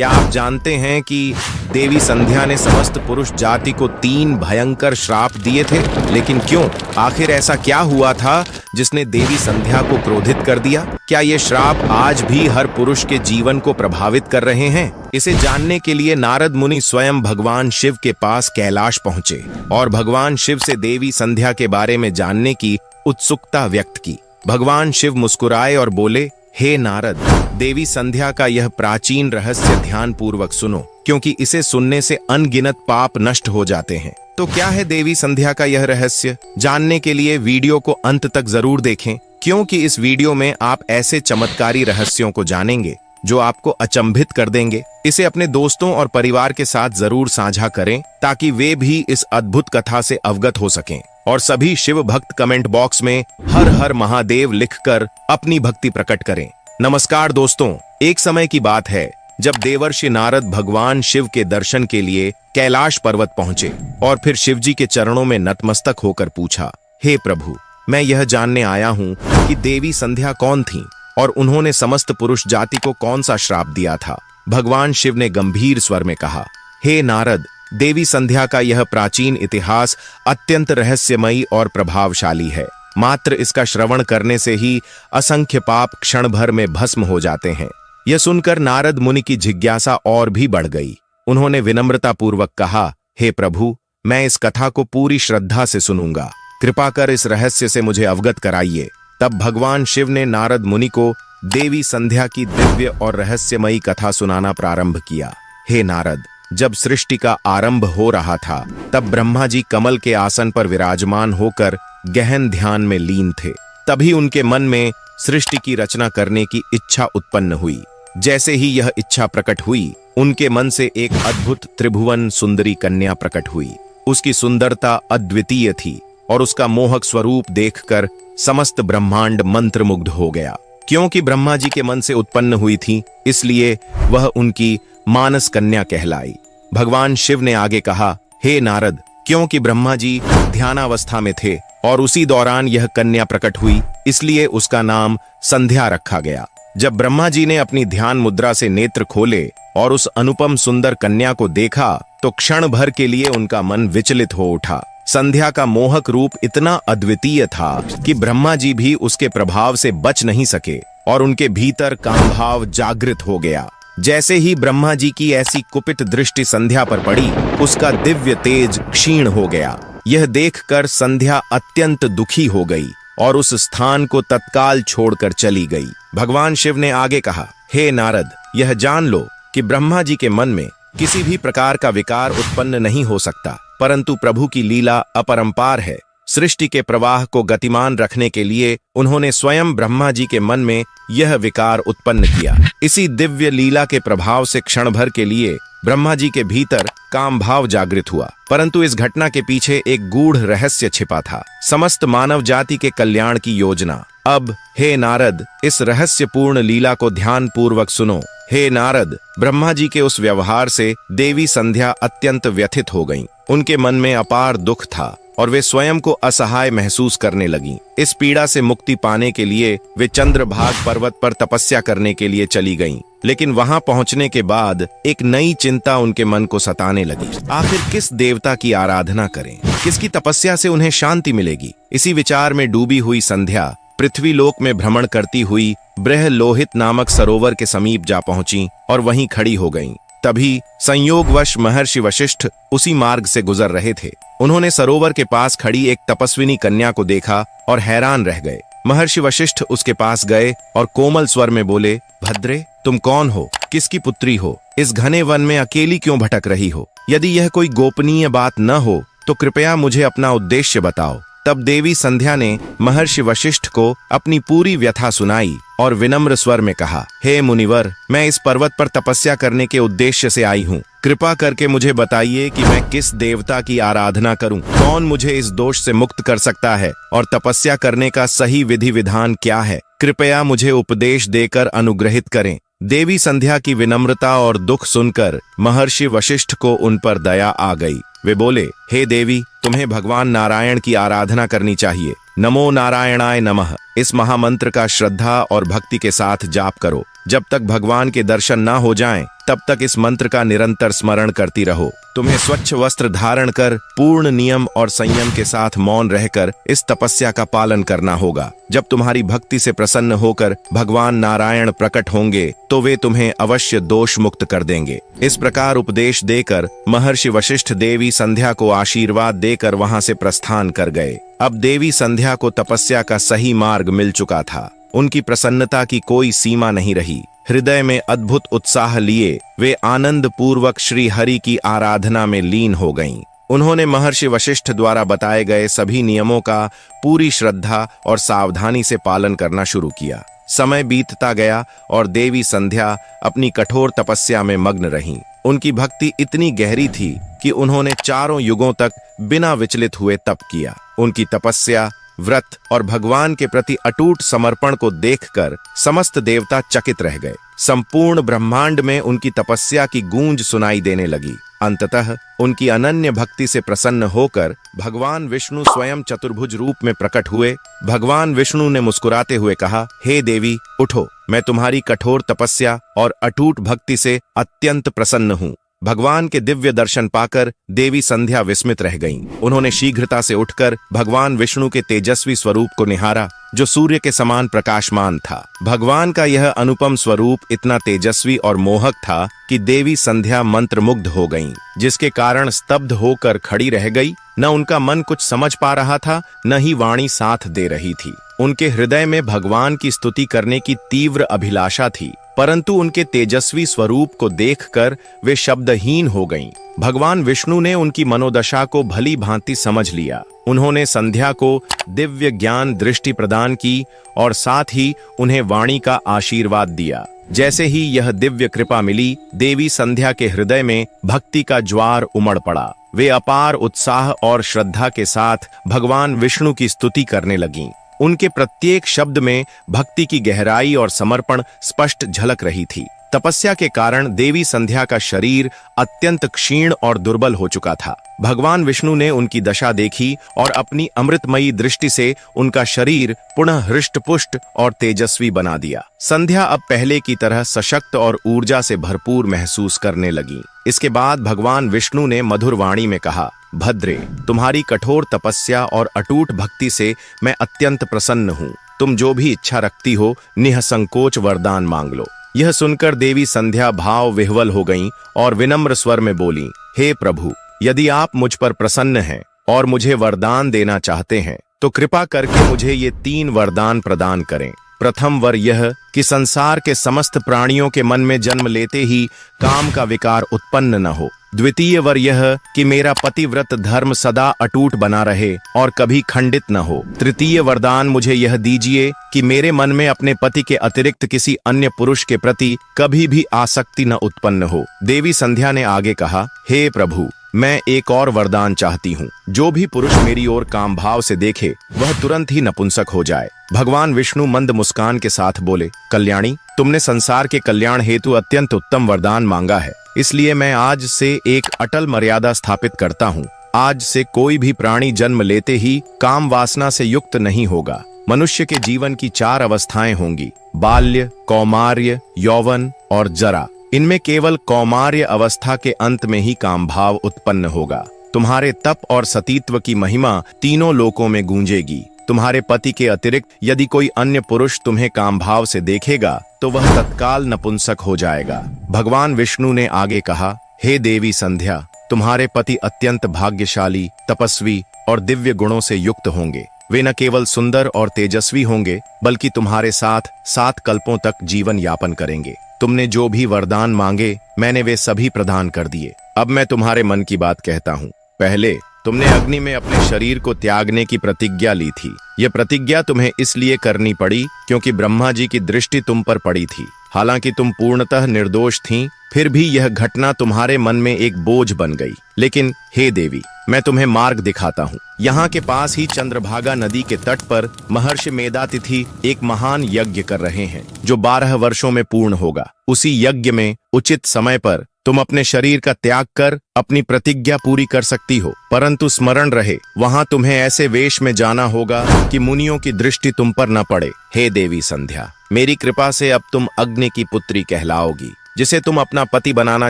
क्या आप जानते हैं कि देवी संध्या ने समस्त पुरुष जाति को 3 भयंकर श्राप दिए थे? लेकिन क्यों? आखिर ऐसा क्या हुआ था जिसने देवी संध्या को क्रोधित कर दिया? क्या ये श्राप आज भी हर पुरुष के जीवन को प्रभावित कर रहे हैं? इसे जानने के लिए नारद मुनि स्वयं भगवान शिव के पास कैलाश पहुंचे और भगवान शिव से देवी संध्या के बारे में जानने की उत्सुकता व्यक्त की। भगवान शिव मुस्कुराए और बोले, हे नारद, देवी संध्या का यह प्राचीन रहस्य ध्यान पूर्वक सुनो, क्योंकि इसे सुनने से अनगिनत पाप नष्ट हो जाते हैं। तो क्या है देवी संध्या का यह रहस्य? जानने के लिए वीडियो को अंत तक जरूर देखें, क्योंकि इस वीडियो में आप ऐसे चमत्कारी रहस्यों को जानेंगे जो आपको अचंभित कर देंगे। इसे अपने दोस्तों और परिवार के साथ जरूर साझा करें ताकि वे भी इस अद्भुत कथा से अवगत हो सकें। और सभी शिव भक्त कमेंट बॉक्स में हर हर महादेव लिखकर अपनी भक्ति प्रकट करें। नमस्कार दोस्तों, एक समय की बात है जब देवर्षि नारद भगवान शिव के दर्शन के लिए कैलाश पर्वत पहुंचे और फिर शिवजी के चरणों में नतमस्तक होकर पूछा, हे प्रभु, मैं यह जानने आया हूँ कि देवी संध्या कौन थी और उन्होंने समस्त पुरुष जाति को कौन सा श्राप दिया था। भगवान शिव ने गंभीर स्वर में कहा, हे नारद, देवी संध्या का यह प्राचीन इतिहास अत्यंत रहस्यमयी और प्रभावशाली है। मात्र इसका श्रवण करने से ही असंख्य पाप क्षण भर में भस्म हो जाते हैं। यह सुनकर नारद मुनि की जिज्ञासा और भी बढ़ गई। उन्होंने विनम्रता पूर्वक कहा, हे प्रभु, मैं इस कथा को पूरी श्रद्धा से सुनूंगा। कृपा कर इस रहस्य से मुझे अवगत कराइए। तब भगवान शिव ने नारद मुनि को देवी संध्या की दिव्य और रहस्यमयी कथा सुनाना प्रारंभ किया। हे नारद, जब सृष्टि का आरंभ हो रहा था तब ब्रह्मा जी कमल के आसन पर विराजमान होकर गहन ध्यान में लीन थे। तभी उनके मन में सृष्टि की रचना करने की इच्छा उत्पन्न हुई। जैसे ही यह इच्छा प्रकट हुई, उनके मन से एक अद्भुत त्रिभुवन सुंदरी कन्या प्रकट हुई। उसकी सुंदरता अद्वितीय थी और उसका मोहक स्वरूप देखकर समस्त ब्रह्मांड मंत्रमुग्ध हो गया। क्योंकि ब्रह्मा जी के मन से उत्पन्न हुई थी, इसलिए वह उनकी मानस कन्या कहलाई। भगवान शिव ने आगे कहा, हे नारद, क्योंकि ब्रह्मा जी ध्यानावस्था में थे और उसी दौरान यह कन्या प्रकट हुई, इसलिए उसका नाम संध्या रखा गया। जब ब्रह्मा जी ने अपनी ध्यान मुद्रा से नेत्र खोले और उस अनुपम सुंदर कन्या को देखा तो क्षण भर के लिए उनका मन विचलित हो उठा। संध्या का मोहक रूप इतना अद्वितीय था कि ब्रह्मा जी भी उसके प्रभाव से बच नहीं सके और उनके भीतर कामभाव जागृत हो गया। जैसे ही ब्रह्मा जी की ऐसी कुपित दृष्टि संध्या पर पड़ी, उसका दिव्य तेज क्षीण हो गया। यह देखकर संध्या अत्यंत दुखी हो गई और उस स्थान को तत्काल छोड़कर चली गई। भगवान शिव ने आगे कहा, हे नारद, यह जान लो कि ब्रह्मा जी के मन में किसी भी प्रकार का विकार उत्पन्न नहीं हो सकता, परंतु प्रभु की लीला अपरंपार है। सृष्टि के प्रवाह को गतिमान रखने के लिए उन्होंने स्वयं ब्रह्मा जी के मन में यह विकार उत्पन्न किया। इसी दिव्य लीला के प्रभाव से क्षण भर के लिए ब्रह्मा जी के भीतर काम भाव जागृत हुआ, परंतु इस घटना के पीछे एक गूढ़ रहस्य छिपा था, समस्त मानव जाति के कल्याण की योजना। अब हे नारद, इस रहस्यपूर्ण लीला को ध्यान पूर्वक सुनो। हे नारद, ब्रह्मा जी के उस व्यवहार से देवी संध्या अत्यंत व्यथित हो गईं। उनके मन में अपार दुख था और वे स्वयं को असहाय महसूस करने लगीं। इस पीड़ा से मुक्ति पाने के लिए वे चंद्रभाग पर्वत पर तपस्या करने के लिए चली गईं। लेकिन वहां पहुंचने के बाद एक नई चिंता उनके मन को सताने लगी। आखिर किस देवता की आराधना करें? किसकी तपस्या से उन्हें शांति मिलेगी? इसी विचार में डूबी हुई संध्या पृथ्वी लोक में भ्रमण करती हुई ब्रह्लोहित नामक सरोवर के समीप जा पहुंची और वहीं खड़ी हो गईं। तभी संयोगवश महर्षि वशिष्ठ उसी मार्ग से गुजर रहे थे। उन्होंने सरोवर के पास खड़ी एक तपस्विनी कन्या को देखा और हैरान रह गए। महर्षि वशिष्ठ उसके पास गए और कोमल स्वर में बोले, भद्रे, तुम कौन हो? किसकी पुत्री हो? इस घने वन में अकेली क्यों भटक रही हो? यदि यह कोई गोपनीय बात न हो तो कृपया मुझे अपना उद्देश्य बताओ। तब देवी संध्या ने महर्षि वशिष्ठ को अपनी पूरी व्यथा सुनाई और विनम्र स्वर में कहा, हे मुनिवर, मैं इस पर्वत पर तपस्या करने के उद्देश्य से आई हूँ। कृपा करके मुझे बताइए कि मैं किस देवता की आराधना करूं? कौन मुझे इस दोष से मुक्त कर सकता है और तपस्या करने का सही विधि विधान क्या है? कृपया मुझे उपदेश देकर अनुग्रहित करें। देवी संध्या की विनम्रता और दुख सुनकर महर्षि वशिष्ठ को उन पर दया आ गई। वे बोले, हे देवी, तुम्हें भगवान नारायण की आराधना करनी चाहिए। नमो नारायणाय नमः इस महामंत्र का श्रद्धा और भक्ति के साथ जाप करो। जब तक भगवान के दर्शन ना हो जाएं, तब तक इस मंत्र का निरंतर स्मरण करती रहो। तुम्हें स्वच्छ वस्त्र धारण कर पूर्ण नियम और संयम के साथ मौन रहकर इस तपस्या का पालन करना होगा। जब तुम्हारी भक्ति से प्रसन्न होकर भगवान नारायण प्रकट होंगे तो वे तुम्हें अवश्य दोष मुक्त कर देंगे। इस प्रकार उपदेश देकर महर्षि वशिष्ठ देवी संध्या को आशीर्वाद देकर वहां से प्रस्थान कर गए। अब देवी संध्या को तपस्या का सही मार्ग मिल चुका था। उनकी प्रसन्नता की कोई सीमा नहीं रही। हृदय में अद्भुत उत्साह लिए वे आनंद पूर्वक श्री हरि की आराधना में लीन हो गईं। उन्होंने महर्षि वशिष्ठ द्वारा बताए गए सभी नियमों का पूरी श्रद्धा और सावधानी से पालन करना शुरू किया। समय बीतता गया और देवी संध्या अपनी कठोर तपस्या में मग्न रहीं। उनकी भक्ति इतनी गहरी थी कि उन्होंने चारों युगों तक बिना विचलित हुए तप किया। उनकी तपस्या, व्रत और भगवान के प्रति अटूट समर्पण को देखकर समस्त देवता चकित रह गए। संपूर्ण ब्रह्मांड में उनकी तपस्या की गूंज सुनाई देने लगी। अंततः उनकी अनन्य भक्ति से प्रसन्न होकर भगवान विष्णु स्वयं चतुर्भुज रूप में प्रकट हुए। भगवान विष्णु ने मुस्कुराते हुए कहा, हे देवी, उठो, मैं तुम्हारी कठोर तपस्या और अटूट भक्ति से अत्यंत प्रसन्न हूँ। भगवान के दिव्य दर्शन पाकर देवी संध्या विस्मित रह गईं। उन्होंने शीघ्रता से उठकर भगवान विष्णु के तेजस्वी स्वरूप को निहारा, जो सूर्य के समान प्रकाशमान था। भगवान का यह अनुपम स्वरूप इतना तेजस्वी और मोहक था कि देवी संध्या मंत्रमुग्ध हो गईं, जिसके कारण स्तब्ध होकर खड़ी रह गई। न उनका मन कुछ समझ पा रहा था, न ही वाणी साथ दे रही थी। उनके हृदय में भगवान की स्तुति करने की तीव्र अभिलाषा थी, परंतु उनके तेजस्वी स्वरूप को देखकर वे शब्दहीन हो गईं। भगवान विष्णु ने उनकी मनोदशा को भली भांति समझ लिया। उन्होंने संध्या को दिव्य ज्ञान दृष्टि प्रदान की और साथ ही उन्हें वाणी का आशीर्वाद दिया। जैसे ही यह दिव्य कृपा मिली, देवी संध्या के हृदय में भक्ति का ज्वार उमड़ पड़ा। वे अपार उत्साह और श्रद्धा के साथ भगवान विष्णु की स्तुति करने लगीं। उनके प्रत्येक शब्द में भक्ति की गहराई और समर्पण स्पष्ट झलक रही थी। तपस्या के कारण देवी संध्या का शरीर अत्यंत क्षीण और दुर्बल हो चुका था। भगवान विष्णु ने उनकी दशा देखी और अपनी अमृतमयी दृष्टि से उनका शरीर पुनः हृष्टपुष्ट और तेजस्वी बना दिया। संध्या अब पहले की तरह सशक्त और ऊर्जा से भरपूर महसूस करने लगी। इसके बाद भगवान विष्णु ने मधुर वाणी में कहा, भद्रे, तुम्हारी कठोर तपस्या और अटूट भक्ति से मैं अत्यंत प्रसन्न हूँ। तुम जो भी इच्छा रखती हो, निःसंकोच वरदान मांग लो। यह सुनकर देवी संध्या भाव विह्वल हो गईं और विनम्र स्वर में बोली, हे प्रभु, यदि आप मुझ पर प्रसन्न हैं और मुझे वरदान देना चाहते हैं तो कृपा करके मुझे ये 3 वरदान प्रदान करें। प्रथम वर यह कि संसार के समस्त प्राणियों के मन में जन्म लेते ही काम का विकार उत्पन्न न हो। द्वितीय वर यह कि मेरा पतिव्रत धर्म सदा अटूट बना रहे और कभी खंडित न हो। तृतीय वरदान मुझे यह दीजिए कि मेरे मन में अपने पति के अतिरिक्त किसी अन्य पुरुष के प्रति कभी भी आसक्ति न उत्पन्न हो। देवी संध्या ने आगे कहा, हे प्रभु, मैं एक और वरदान चाहती हूँ। जो भी पुरुष मेरी ओर काम भाव से देखे वह तुरंत ही नपुंसक हो जाए। भगवान विष्णु मंद मुस्कान के साथ बोले, कल्याणी, तुमने संसार के कल्याण हेतु अत्यंत उत्तम वरदान मांगा है, इसलिए मैं आज से एक अटल मर्यादा स्थापित करता हूँ। आज से कोई भी प्राणी जन्म लेते ही काम वासना से युक्त नहीं होगा। मनुष्य के जीवन की 4 अवस्थाएं होंगी, बाल्य, कौमार्य, यौवन और जरा। इनमें केवल कौमार्य अवस्था के अंत में ही काम भाव उत्पन्न होगा। तुम्हारे तप और सतीत्व की महिमा तीनों लोकों में गूंजेगी। तुम्हारे पति के अतिरिक्त यदि कोई अन्य पुरुष तुम्हें काम भाव से देखेगा तो वह तत्काल नपुंसक हो जाएगा। भगवान विष्णु ने आगे कहा, हे देवी संध्या, तुम्हारे पति अत्यंत भाग्यशाली, तपस्वी और दिव्य गुणों से युक्त होंगे। वे न केवल सुंदर और तेजस्वी होंगे बल्कि तुम्हारे साथ 7 कल्पों तक जीवन यापन करेंगे। तुमने जो भी वरदान मांगे मैंने वे सभी प्रदान कर दिए। अब मैं तुम्हारे मन की बात कहता हूँ। पहले तुमने अग्नि में अपने शरीर को त्यागने की प्रतिज्ञा ली थी। यह प्रतिज्ञा तुम्हें इसलिए करनी पड़ी क्योंकि ब्रह्मा जी की दृष्टि तुम पर पड़ी थी। हालांकि तुम पूर्णतः निर्दोष थीं, फिर भी यह घटना तुम्हारे मन में एक बोझ बन गई। लेकिन हे देवी, मैं तुम्हें मार्ग दिखाता हूँ। यहाँ के पास ही चंद्रभागा नदी के तट पर महर्षि मेधातिथि एक महान यज्ञ कर रहे हैं जो 12 वर्षों में पूर्ण होगा। उसी यज्ञ में उचित समय पर तुम अपने शरीर का त्याग कर अपनी प्रतिज्ञा पूरी कर सकती हो, परंतु स्मरण रहे, वहां तुम्हें ऐसे वेश में जाना होगा कि मुनियों की दृष्टि तुम पर न पड़े। हे देवी संध्या, मेरी कृपा से अब तुम अग्नि की पुत्री कहलाओगी। जिसे तुम अपना पति बनाना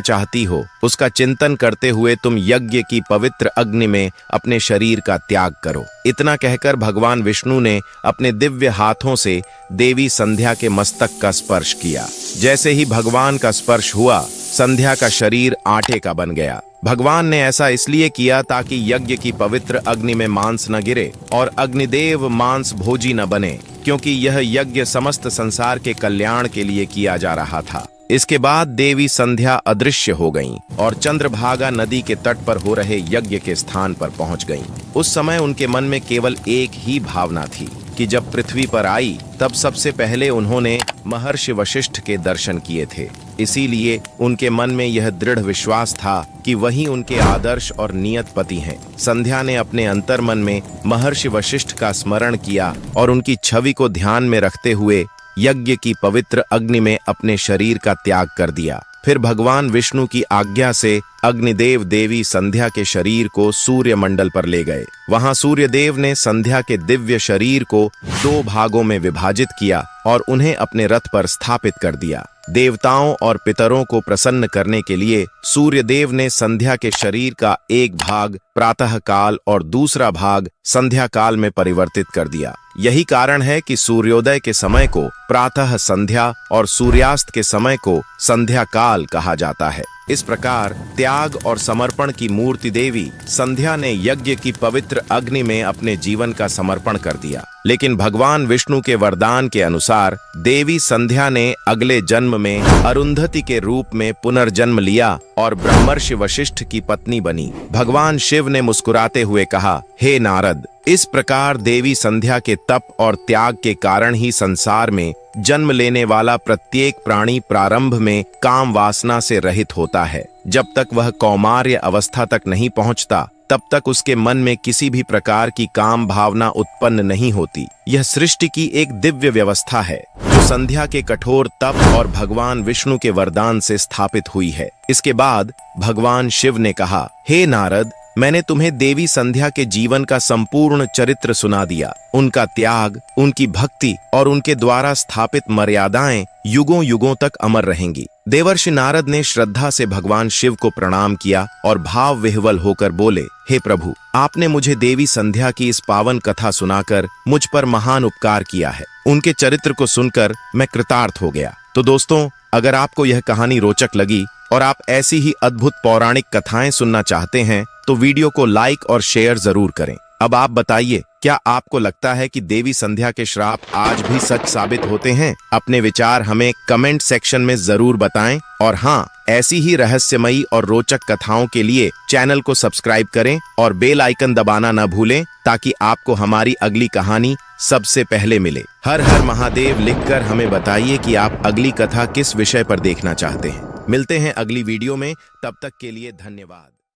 चाहती हो, उसका चिंतन करते हुए तुम यज्ञ की पवित्र अग्नि में अपने शरीर का त्याग करो। इतना कहकर भगवान विष्णु ने अपने दिव्य हाथों से देवी संध्या के मस्तक का स्पर्श किया। जैसे ही भगवान का स्पर्श हुआ, संध्या का शरीर आटे का बन गया। भगवान ने ऐसा इसलिए किया ताकि यज्ञ की पवित्र अग्नि में मांस न गिरे और अग्निदेव मांस भोजी न बने, क्योंकि यह यज्ञ समस्त संसार के कल्याण के लिए किया जा रहा था। इसके बाद देवी संध्या अदृश्य हो गईं और चंद्रभागा नदी के तट पर हो रहे यज्ञ के स्थान पर पहुंच गईं। उस समय उनके मन में केवल एक ही भावना थी कि जब पृथ्वी पर आई तब सबसे पहले उन्होंने महर्षि वशिष्ठ के दर्शन किए थे। इसीलिए उनके मन में यह दृढ़ विश्वास था कि वही उनके आदर्श और नियत पति हैं। संध्या ने अपने अंतर्मन में महर्षि वशिष्ठ का स्मरण किया और उनकी छवि को ध्यान में रखते हुए यज्ञ की पवित्र अग्नि में अपने शरीर का त्याग कर दिया। फिर भगवान विष्णु की आज्ञा से अग्निदेव देवी संध्या के शरीर को सूर्य मंडल पर ले गए। वहां सूर्यदेव ने संध्या के दिव्य शरीर को 2 भागों में विभाजित किया और उन्हें अपने रथ पर स्थापित कर दिया। देवताओं और पितरों को प्रसन्न करने के लिए सूर्यदेव ने संध्या के शरीर का एक भाग प्रातः काल और दूसरा भाग संध्या काल में परिवर्तित कर दिया। यही कारण है कि सूर्योदय के समय को प्रातः संध्या और सूर्यास्त के समय को संध्या काल कहा जाता है। इस प्रकार त्याग और समर्पण की मूर्ति देवी संध्या ने यज्ञ की पवित्र अग्नि में अपने जीवन का समर्पण कर दिया। लेकिन भगवान विष्णु के वरदान के अनुसार देवी संध्या ने अगले जन्म में अरुंधति के रूप में पुनर्जन्म लिया और ब्रह्मर्षि वशिष्ठ की पत्नी बनी। भगवान शिव ने मुस्कुराते हुए कहा, हे नारद, इस प्रकार देवी संध्या के तप और त्याग के कारण ही संसार में जन्म लेने वाला प्रत्येक प्राणी प्रारंभ में काम वासना से रहित होता है। जब तक वह कौमार्य अवस्था तक नहीं पहुंचता, तब तक उसके मन में किसी भी प्रकार की काम भावना उत्पन्न नहीं होती। यह सृष्टि की एक दिव्य व्यवस्था है जो संध्या के कठोर तप और भगवान विष्णु के वरदान से स्थापित हुई है। इसके बाद भगवान शिव ने कहा, हे नारद, मैंने तुम्हें देवी संध्या के जीवन का संपूर्ण चरित्र सुना दिया। उनका त्याग, उनकी भक्ति और उनके द्वारा स्थापित मर्यादाएं युगों युगों तक अमर रहेंगी। देवर्षि नारद ने श्रद्धा से भगवान शिव को प्रणाम किया और भाव विह्वल होकर बोले, हे प्रभु, आपने मुझे देवी संध्या की इस पावन कथा सुनाकर मुझ पर महान उपकार किया है। उनके चरित्र को सुनकर मैं कृतार्थ हो गया। तो दोस्तों, अगर आपको यह कहानी रोचक लगी और आप ऐसी ही अद्भुत पौराणिक कथाएं सुनना चाहते हैं तो वीडियो को लाइक और शेयर जरूर करें। अब आप बताइए, क्या आपको लगता है कि देवी संध्या के श्राप आज भी सच साबित होते हैं? अपने विचार हमें कमेंट सेक्शन में जरूर बताएं और हाँ, ऐसी ही रहस्यमयी और रोचक कथाओं के लिए चैनल को सब्सक्राइब करें और बेल आइकन दबाना न भूलें ताकि आपको हमारी अगली कहानी सबसे पहले मिले। हर हर महादेव लिखकर हमें बताइए कि आप अगली कथा किस विषय पर देखना चाहते हैं। मिलते हैं अगली वीडियो में, तब तक के लिए धन्यवाद।